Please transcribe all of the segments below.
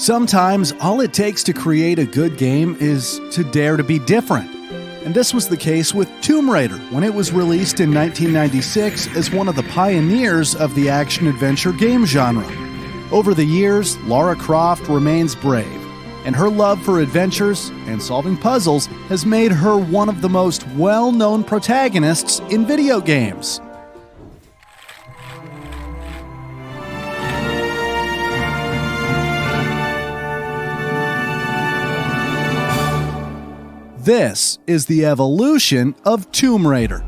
Sometimes all it takes to create a good game is to dare to be different. And this was the case with Tomb Raider when it was released in 1996 as one of the pioneers of the action-adventure game genre. Over the years, Lara Croft remains brave, and her love for adventures and solving puzzles has made her one of the most well-known protagonists in video games. This is the evolution of Tomb Raider.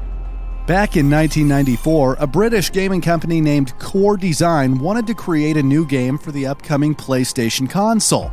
Back in 1994, a British gaming company named Core Design wanted to create a new game for the upcoming PlayStation console.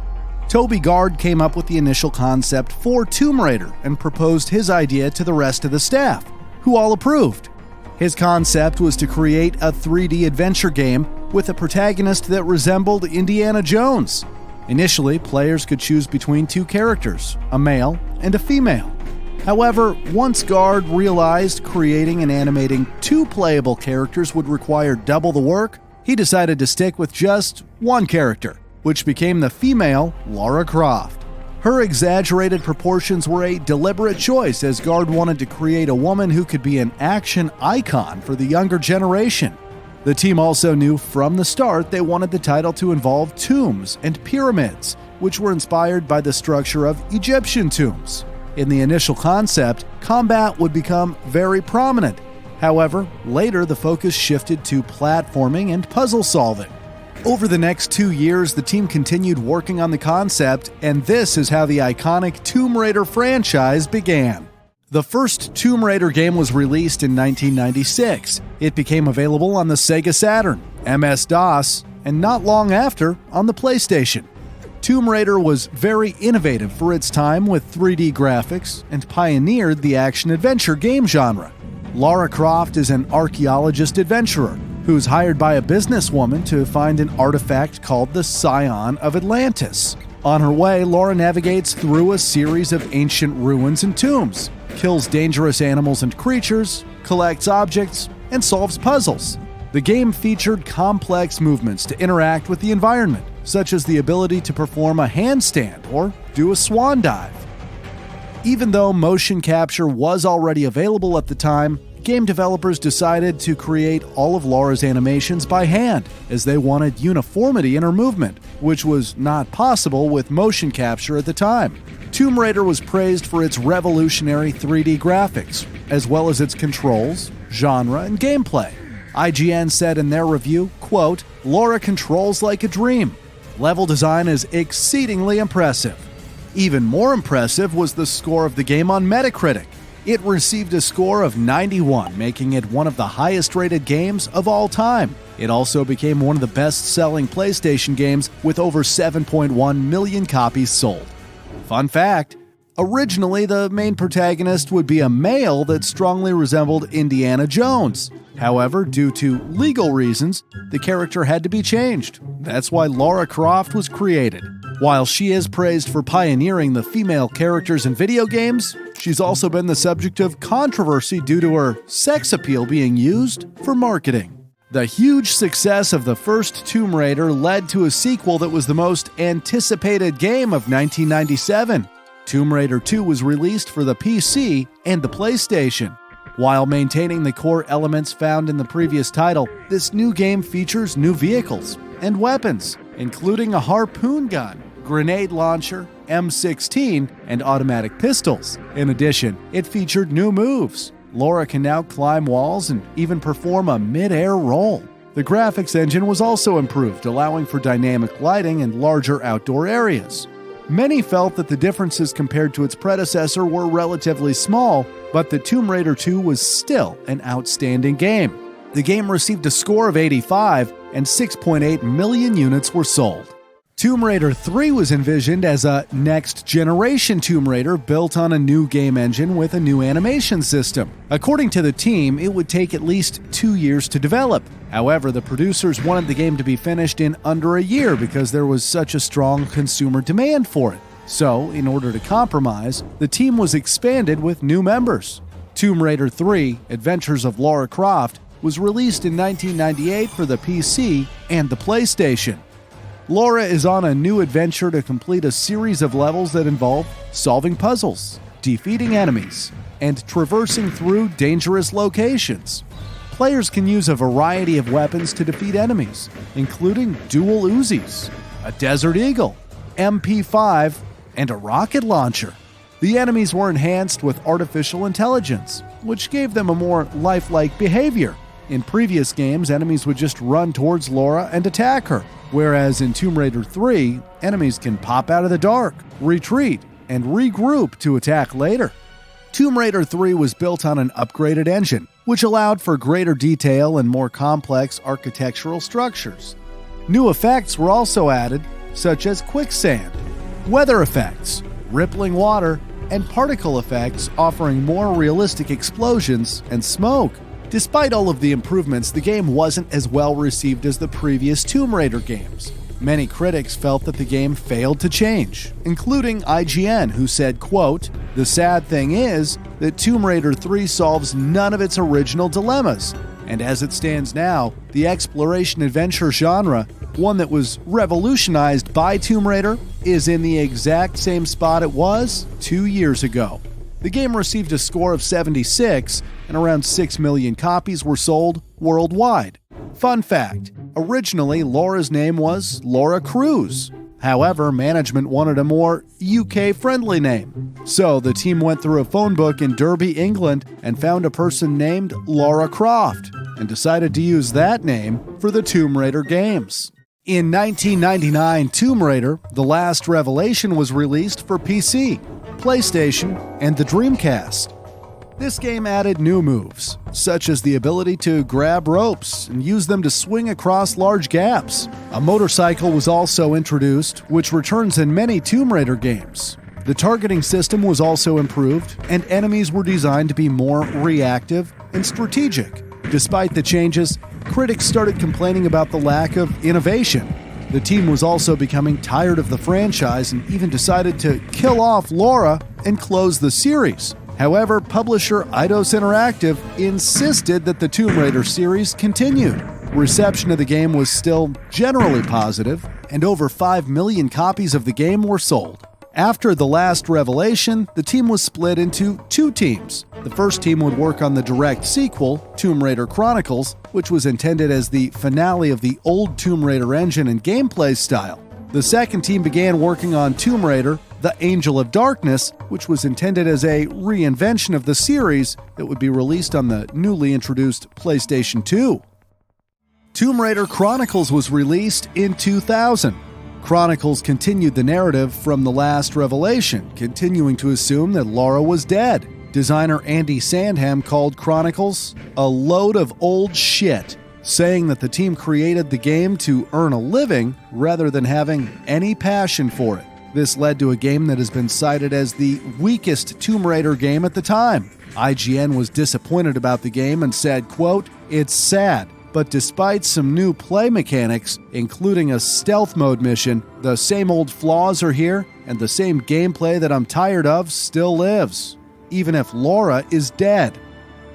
Toby Gard came up with the initial concept for Tomb Raider and proposed his idea to the rest of the staff, who all approved. His concept was to create a 3D adventure game with a protagonist that resembled Indiana Jones. Initially, players could choose between two characters, a male and a female. However, once Gard realized creating and animating two playable characters would require double the work, he decided to stick with just one character, which became the female Lara Croft. Her exaggerated proportions were a deliberate choice, as Gard wanted to create a woman who could be an action icon for the younger generation. The team also knew from the start they wanted the title to involve tombs and pyramids, which were inspired by the structure of Egyptian tombs. In the initial concept, combat would become very prominent. However, later the focus shifted to platforming and puzzle solving. Over the next 2 years, the team continued working on the concept, and this is how the iconic Tomb Raider franchise began. The first Tomb Raider game was released in 1996. It became available on the Sega Saturn, MS-DOS, and not long after on the PlayStation. Tomb Raider was very innovative for its time with 3D graphics and pioneered the action-adventure game genre. Lara Croft is an archaeologist adventurer who's hired by a businesswoman to find an artifact called the Scion of Atlantis. On her way, Lara navigates through a series of ancient ruins and tombs, kills dangerous animals and creatures, collects objects, and solves puzzles. The game featured complex movements to interact with the environment, such as the ability to perform a handstand or do a swan dive. Even though motion capture was already available at the time, game developers decided to create all of Lara's animations by hand, as they wanted uniformity in her movement, which was not possible with motion capture at the time. Tomb Raider was praised for its revolutionary 3D graphics, as well as its controls, genre, and gameplay. IGN said in their review, quote, "Lara controls like a dream. Level design is exceedingly impressive." Even more impressive was the score of the game on Metacritic. It received a score of 91, making it one of the highest-rated games of all time. It also became one of the best-selling PlayStation games with over 7.1 million copies sold. Fun fact, originally the main protagonist would be a male that strongly resembled Indiana Jones. However, due to legal reasons, the character had to be changed. That's why Lara Croft was created. While she is praised for pioneering the female characters in video games, she's also been the subject of controversy due to her sex appeal being used for marketing. The huge success of the first Tomb Raider led to a sequel that was the most anticipated game of 1997. Tomb Raider 2 was released for the PC and the PlayStation. While maintaining the core elements found in the previous title, this new game features new vehicles and weapons, including a harpoon gun, grenade launcher, M16, and automatic pistols. In addition, it featured new moves. Lara can now climb walls and even perform a mid-air roll. The graphics engine was also improved, allowing for dynamic lighting and larger outdoor areas. Many felt that the differences compared to its predecessor were relatively small, but the Tomb Raider 2 was still an outstanding game. The game received a score of 85, and 6.8 million units were sold. Tomb Raider 3 was envisioned as a next-generation Tomb Raider built on a new game engine with a new animation system. According to the team, it would take at least 2 years to develop. However, the producers wanted the game to be finished in under a year because there was such a strong consumer demand for it. So, in order to compromise, the team was expanded with new members. Tomb Raider 3: Adventures of Lara Croft was released in 1998 for the PC and the PlayStation. Lara is on a new adventure to complete a series of levels that involve solving puzzles, defeating enemies, and traversing through dangerous locations. Players can use a variety of weapons to defeat enemies, including dual Uzis, a Desert Eagle, MP5, and a rocket launcher. The enemies were enhanced with artificial intelligence, which gave them a more lifelike behavior. In previous games, enemies would just run towards Lara and attack her, whereas in Tomb Raider 3, enemies can pop out of the dark, retreat, and regroup to attack later. Tomb Raider 3 was built on an upgraded engine, which allowed for greater detail and more complex architectural structures. New effects were also added, such as quicksand, weather effects, rippling water, and particle effects, offering more realistic explosions and smoke. Despite all of the improvements, the game wasn't as well received as the previous Tomb Raider games. Many critics felt that the game failed to change, including IGN, who said, quote, "The sad thing is that Tomb Raider 3 solves none of its original dilemmas, and as it stands now, the exploration-adventure genre, one that was revolutionized by Tomb Raider, is in the exact same spot it was 2 years ago." The game received a score of 76, and around 6 million copies were sold worldwide. Fun fact, originally Lara's name was Lara Cruz. However, management wanted a more UK-friendly name. So the team went through a phone book in Derby, England, and found a person named Lara Croft, and decided to use that name for the Tomb Raider games. In 1999, Tomb Raider: The Last Revelation was released for PC, PlayStation, and the Dreamcast. This game added new moves, such as the ability to grab ropes and use them to swing across large gaps. A motorcycle was also introduced, which returns in many Tomb Raider games. The targeting system was also improved, and enemies were designed to be more reactive and strategic. Despite the changes, critics started complaining about the lack of innovation. The team was also becoming tired of the franchise and even decided to kill off Lara and close the series. However, publisher Eidos Interactive insisted that the Tomb Raider series continued. Reception of the game was still generally positive, and over 5 million copies of the game were sold. After The Last Revelation, the team was split into two teams. The first team would work on the direct sequel, Tomb Raider Chronicles, which was intended as the finale of the old Tomb Raider engine and gameplay style. The second team began working on Tomb Raider: The Angel of Darkness, which was intended as a reinvention of the series that would be released on the newly introduced PlayStation 2. Tomb Raider Chronicles was released in 2000. Chronicles continued the narrative from The Last Revelation, continuing to assume that Lara was dead. Designer Andy Sandham called Chronicles a load of old shit, saying that the team created the game to earn a living rather than having any passion for it. This led to a game that has been cited as the weakest Tomb Raider game at the time. IGN was disappointed about the game and said, quote, "It's sad, but despite some new play mechanics, including a stealth mode mission, the same old flaws are here, and the same gameplay that I'm tired of still lives, even if Lara is dead."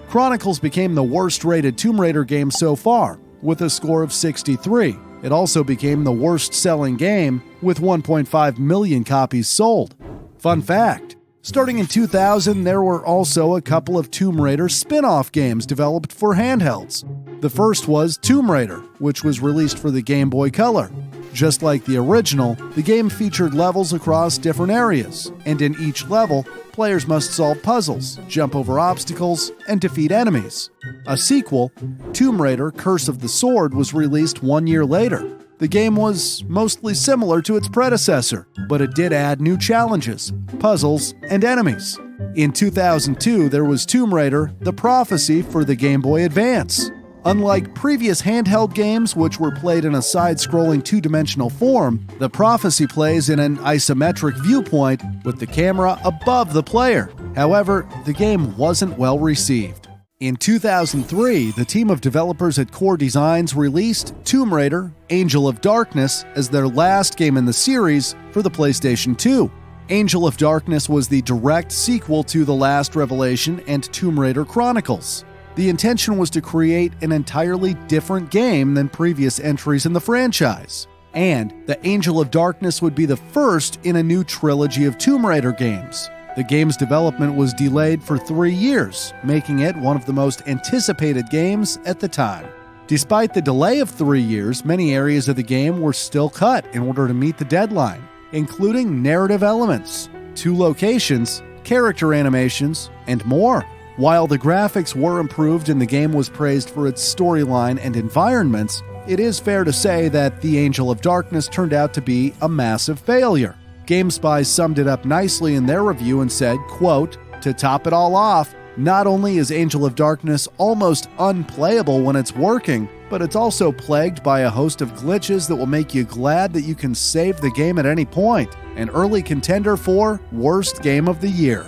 Chronicles became the worst-rated Tomb Raider game so far, with a score of 63. It also became the worst-selling game, with 1.5 million copies sold. Fun fact, starting in 2000, there were also a couple of Tomb Raider spin-off games developed for handhelds. The first was Tomb Raider, which was released for the Game Boy Color. Just like the original, the game featured levels across different areas, and in each level, players must solve puzzles, jump over obstacles, and defeat enemies. A sequel, Tomb Raider: Curse of the Sword, was released 1 year later. The game was mostly similar to its predecessor, but it did add new challenges, puzzles, and enemies. In 2002, there was Tomb Raider: The Prophecy for the Game Boy Advance. Unlike previous handheld games, which were played in a side-scrolling two-dimensional form, The Prophecy plays in an isometric viewpoint with the camera above the player. However, the game wasn't well received. In 2003, the team of developers at Core Designs released Tomb Raider: Angel of Darkness as their last game in the series for the PlayStation 2. Angel of Darkness was the direct sequel to The Last Revelation and Tomb Raider Chronicles. The intention was to create an entirely different game than previous entries in the franchise. And the Angel of Darkness would be the first in a new trilogy of Tomb Raider games. The game's development was delayed for 3 years, making it one of the most anticipated games at the time. Despite the delay of 3 years, many areas of the game were still cut in order to meet the deadline, including narrative elements, 2 locations, character animations, and more. While the graphics were improved and the game was praised for its storyline and environments, it is fair to say that The Angel of Darkness turned out to be a massive failure. GameSpy summed it up nicely in their review and said, quote, "To top it all off, not only is Angel of Darkness almost unplayable when it's working, but it's also plagued by a host of glitches that will make you glad that you can save the game at any point. An early contender for Worst Game of the Year."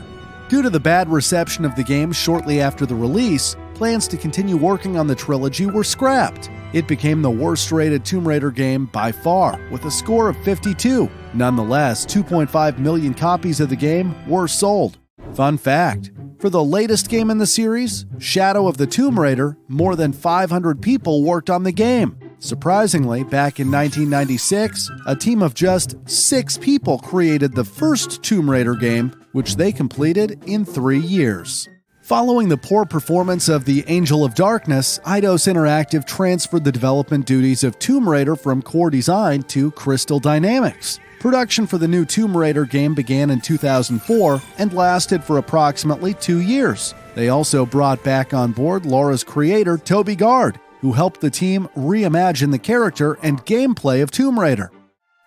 Due to the bad reception of the game shortly after the release, plans to continue working on the trilogy were scrapped. It became the worst-rated Tomb Raider game by far, with a score of 52. Nonetheless, 2.5 million copies of the game were sold. Fun fact: for the latest game in the series, Shadow of the Tomb Raider, more than 500 people worked on the game. Surprisingly, back in 1996, a team of just 6 people created the first Tomb Raider game, which they completed in 3 years. Following the poor performance of The Angel of Darkness, Eidos Interactive transferred the development duties of Tomb Raider from Core Design to Crystal Dynamics. Production for the new Tomb Raider game began in 2004 and lasted for approximately 2 years. They also brought back on board Lara's creator, Toby Gard, who helped the team reimagine the character and gameplay of Tomb Raider.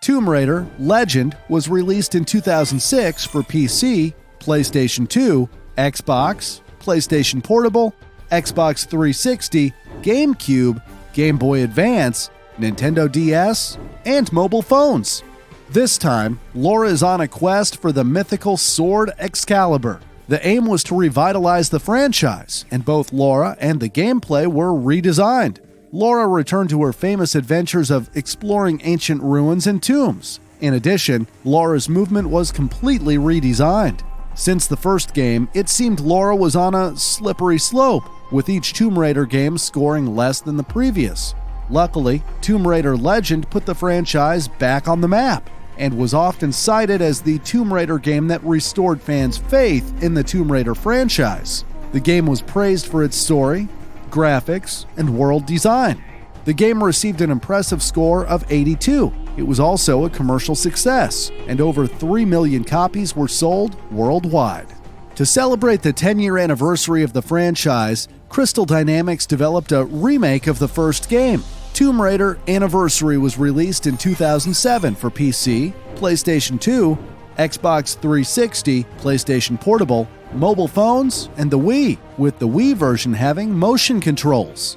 Tomb Raider Legend was released in 2006 for PC, PlayStation 2, Xbox, PlayStation Portable, Xbox 360, GameCube, Game Boy Advance, Nintendo DS, and mobile phones. This time, Lara is on a quest for the mythical sword Excalibur. The aim was to revitalize the franchise, and both Lara and the gameplay were redesigned. Lara returned to her famous adventures of exploring ancient ruins and tombs. In addition, Lara's movement was completely redesigned. Since the first game, it seemed Lara was on a slippery slope, with each Tomb Raider game scoring less than the previous. Luckily, Tomb Raider Legend put the franchise back on the map, and was often cited as the Tomb Raider game that restored fans' faith in the Tomb Raider franchise. The game was praised for its story, graphics, and world design. The game received an impressive score of 82. It was also a commercial success, and over 3 million copies were sold worldwide. To celebrate the 10-year anniversary of the franchise, Crystal Dynamics developed a remake of the first game. Tomb Raider Anniversary was released in 2007 for PC, PlayStation 2, Xbox 360, PlayStation Portable, mobile phones, and the Wii, with the Wii version having motion controls.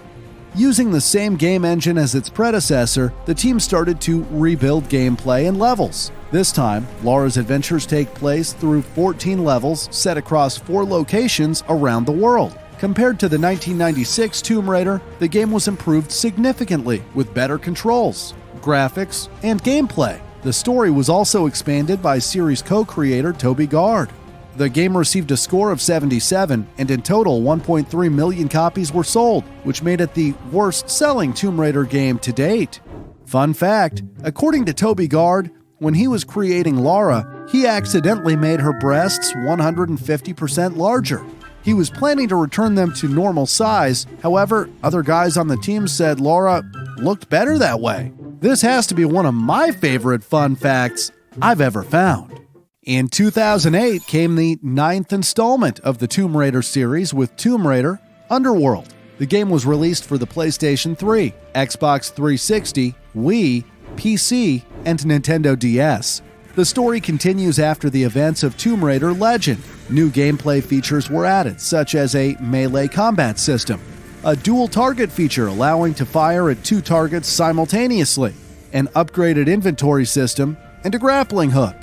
Using the same game engine as its predecessor, the team started to rebuild gameplay and levels. This time, Lara's adventures take place through 14 levels set across 4 locations around the world. Compared to the 1996 Tomb Raider, the game was improved significantly with better controls, graphics, and gameplay. The story was also expanded by series co-creator Toby Gard. The game received a score of 77, and in total 1.3 million copies were sold, which made it the worst-selling Tomb Raider game to date. Fun fact, according to Toby Gard, when he was creating Lara, he accidentally made her breasts 150% larger. He was planning to return them to normal size, however, other guys on the team said Lara looked better that way. This has to be one of my favorite fun facts I've ever found. In 2008 came the 9th installment of the Tomb Raider series with Tomb Raider Underworld. The game was released for the PlayStation 3, Xbox 360, Wii, PC, and Nintendo DS. The story continues after the events of Tomb Raider Legend. New gameplay features were added, such as a melee combat system, a dual target feature allowing to fire at 2 targets simultaneously, an upgraded inventory system, and a grappling hook.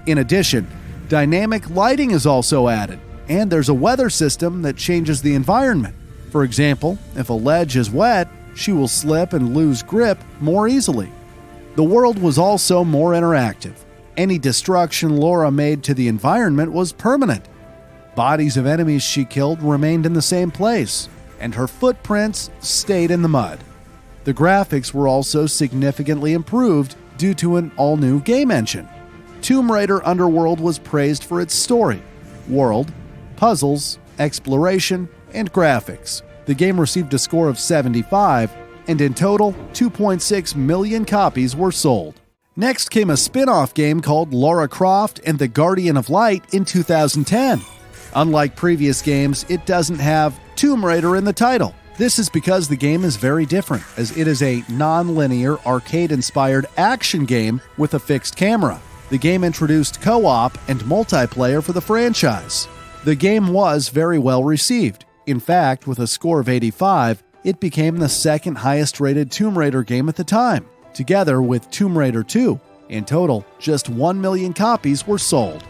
In addition, dynamic lighting is also added, and there's a weather system that changes the environment. For example, if a ledge is wet, she will slip and lose grip more easily. The world was also more interactive. Any destruction Lara made to the environment was permanent. Bodies of enemies she killed remained in the same place, and her footprints stayed in the mud. The graphics were also significantly improved, due to an all-new game engine. Tomb Raider Underworld was praised for its story, world, puzzles, exploration, and graphics. The game received a score of 75, and in total, 2.6 million copies were sold. Next came a spin-off game called Lara Croft and the Guardian of Light in 2010. Unlike previous games, it doesn't have Tomb Raider in the title. This is because the game is very different, as it is a non-linear, arcade-inspired action game with a fixed camera. The game introduced co-op and multiplayer for the franchise. The game was very well received. In fact, with a score of 85, it became the second highest-rated Tomb Raider game at the time, together with Tomb Raider 2. In total, just 1 million copies were sold.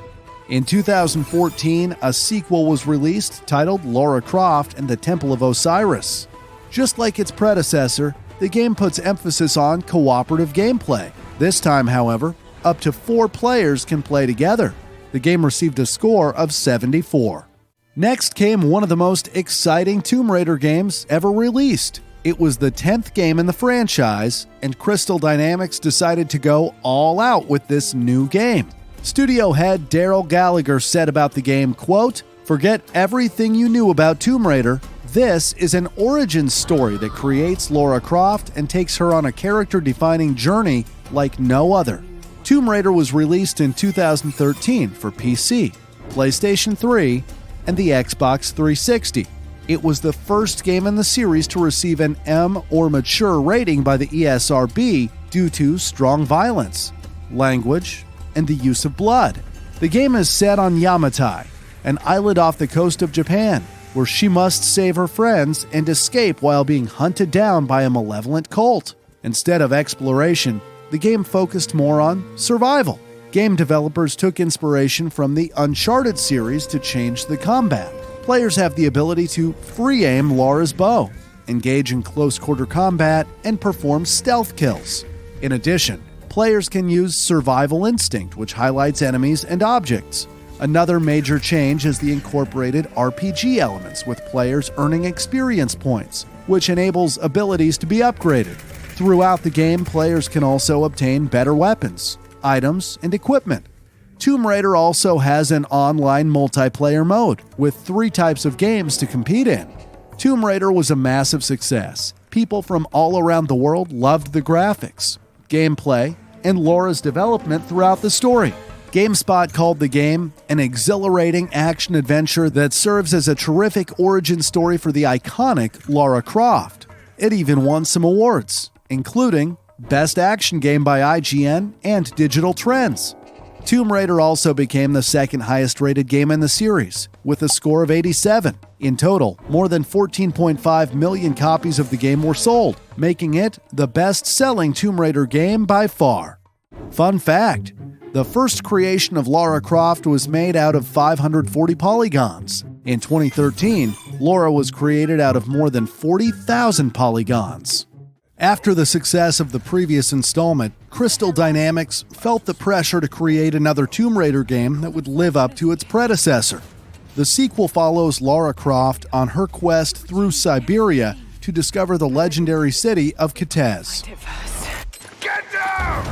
In 2014, a sequel was released titled Lara Croft and the Temple of Osiris. Just like its predecessor, the game puts emphasis on cooperative gameplay. This time, however, up to 4 players can play together. The game received a score of 74. Next came one of the most exciting Tomb Raider games ever released. It was the 10th game in the franchise, and Crystal Dynamics decided to go all out with this new game. Studio head Daryl Gallagher said about the game, quote, "Forget everything you knew about Tomb Raider. This is an origin story that creates Lara Croft and takes her on a character-defining journey like no other." Tomb Raider was released in 2013 for PC, PlayStation 3, and the Xbox 360. It was the first game in the series to receive an M or mature rating by the ESRB due to strong violence, language, and the use of blood. The game is set on Yamatai, an island off the coast of Japan, where she must save her friends and escape while being hunted down by a malevolent cult. Instead of exploration, the game focused more on survival. Game developers took inspiration from the Uncharted series to change the combat. Players have the ability to free aim Lara's bow, engage in close-quarter combat, and perform stealth kills. In addition, players can use Survival Instinct, which highlights enemies and objects. Another major change is the incorporated RPG elements, with players earning experience points, which enables abilities to be upgraded. Throughout the game, players can also obtain better weapons, items, and equipment. Tomb Raider also has an online multiplayer mode, with 3 types of games to compete in. Tomb Raider was a massive success. People from all around the world loved the graphics, gameplay, and Lara's development throughout the story. GameSpot called the game an exhilarating action-adventure that serves as a terrific origin story for the iconic Lara Croft. It even won some awards, including Best Action Game by IGN and Digital Trends. Tomb Raider also became the second highest-rated game in the series, with a score of 87. In total, more than 14.5 million copies of the game were sold, making it the best-selling Tomb Raider game by far. Fun fact: the first creation of Lara Croft was made out of 540 polygons. In 2013, Lara was created out of more than 40,000 polygons. After the success of the previous installment, Crystal Dynamics felt the pressure to create another Tomb Raider game that would live up to its predecessor. The sequel follows Lara Croft on her quest through Siberia to discover the legendary city of Kitez. Get down!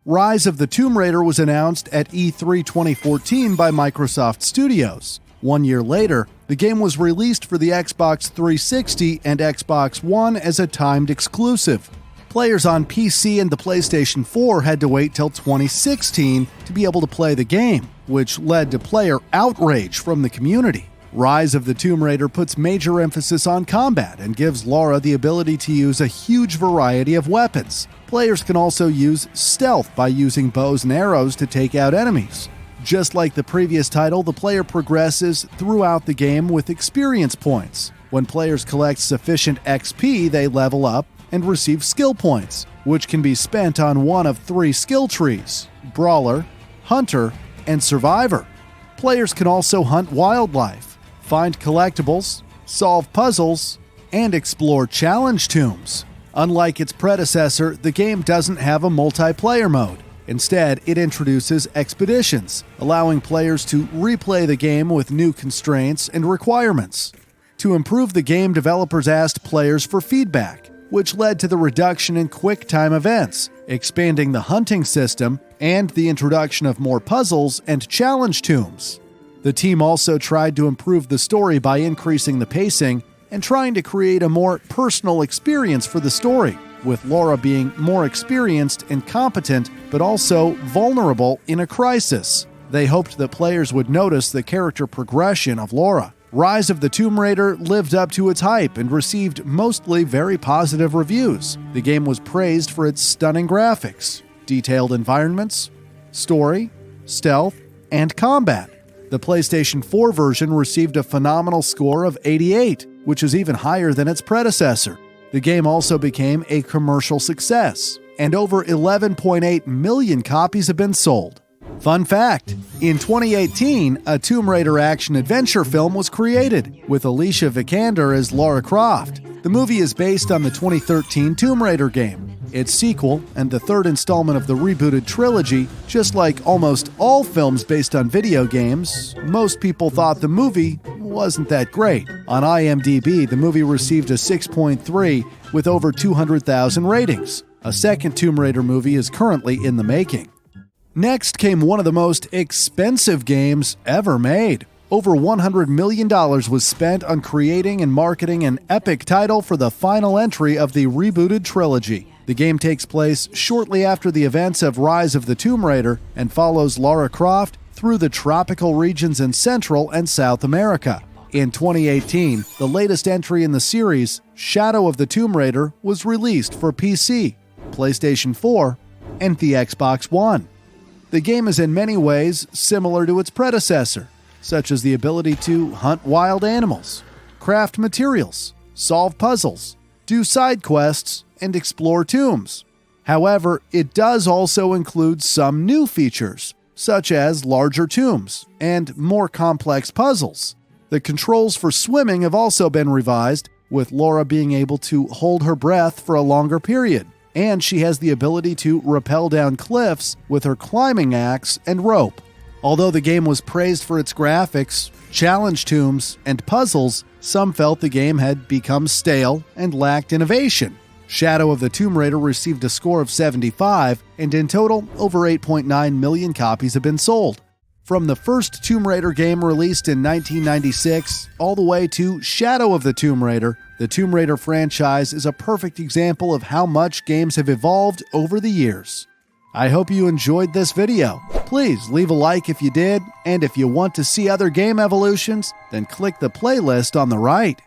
Rise of the Tomb Raider was announced at E3 2014 by Microsoft Studios. 1 year later, the game was released for the Xbox 360 and Xbox One as a timed exclusive. Players on PC and the PlayStation 4 had to wait till 2016 to be able to play the game, which led to player outrage from the community. Rise of the Tomb Raider puts major emphasis on combat and gives Lara the ability to use a huge variety of weapons. Players can also use stealth by using bows and arrows to take out enemies. Just like the previous title, the player progresses throughout the game with experience points. When players collect sufficient XP, they level up and receive skill points, which can be spent on one of 3 skill trees: Brawler, Hunter, and Survivor. Players can also hunt wildlife, find collectibles, solve puzzles, and explore challenge tombs. Unlike its predecessor, the game doesn't have a multiplayer mode. Instead, it introduces expeditions, allowing players to replay the game with new constraints and requirements. To improve the game, developers asked players for feedback, which led to the reduction in quick-time events, expanding the hunting system, and the introduction of more puzzles and challenge tombs. The team also tried to improve the story by increasing the pacing and trying to create a more personal experience for the story, with Lara being more experienced and competent, but also vulnerable in a crisis. They hoped that players would notice the character progression of Lara. Rise of the Tomb Raider lived up to its hype and received mostly very positive reviews. The game was praised for its stunning graphics, detailed environments, story, stealth, and combat. The PlayStation 4 version received a phenomenal score of 88, which is even higher than its predecessor. The game also became a commercial success, and over 11.8 million copies have been sold. Fun fact, in 2018, a Tomb Raider action-adventure film was created, with Alicia Vikander as Lara Croft. The movie is based on the 2013 Tomb Raider game, its sequel, and the third installment of the rebooted trilogy. Just like almost all films based on video games, most people thought the movie wasn't that great. On IMDb, the movie received a 6.3 with over 200,000 ratings. A second Tomb Raider movie is currently in the making. Next came one of the most expensive games ever made. Over $100 million was spent on creating and marketing an epic title for the final entry of the rebooted trilogy. The game takes place shortly after the events of Rise of the Tomb Raider and follows Lara Croft through the tropical regions in Central and South America. In 2018, the latest entry in the series, Shadow of the Tomb Raider, was released for PC, PlayStation 4, and the Xbox One. The game is in many ways similar to its predecessor, such as the ability to hunt wild animals, craft materials, solve puzzles, do side quests, and explore tombs. However, it does also include some new features, such as larger tombs and more complex puzzles. The controls for swimming have also been revised, with Lara being able to hold her breath for a longer period, and she has the ability to rappel down cliffs with her climbing axe and rope. Although the game was praised for its graphics, challenge tombs, and puzzles, some felt the game had become stale and lacked innovation. Shadow of the Tomb Raider received a score of 75, and in total, over 8.9 million copies have been sold. From the first Tomb Raider game released in 1996 all the way to Shadow of the Tomb Raider, the Tomb Raider franchise is a perfect example of how much games have evolved over the years. I hope you enjoyed this video. Please leave a like if you did, and if you want to see other game evolutions, then click the playlist on the right.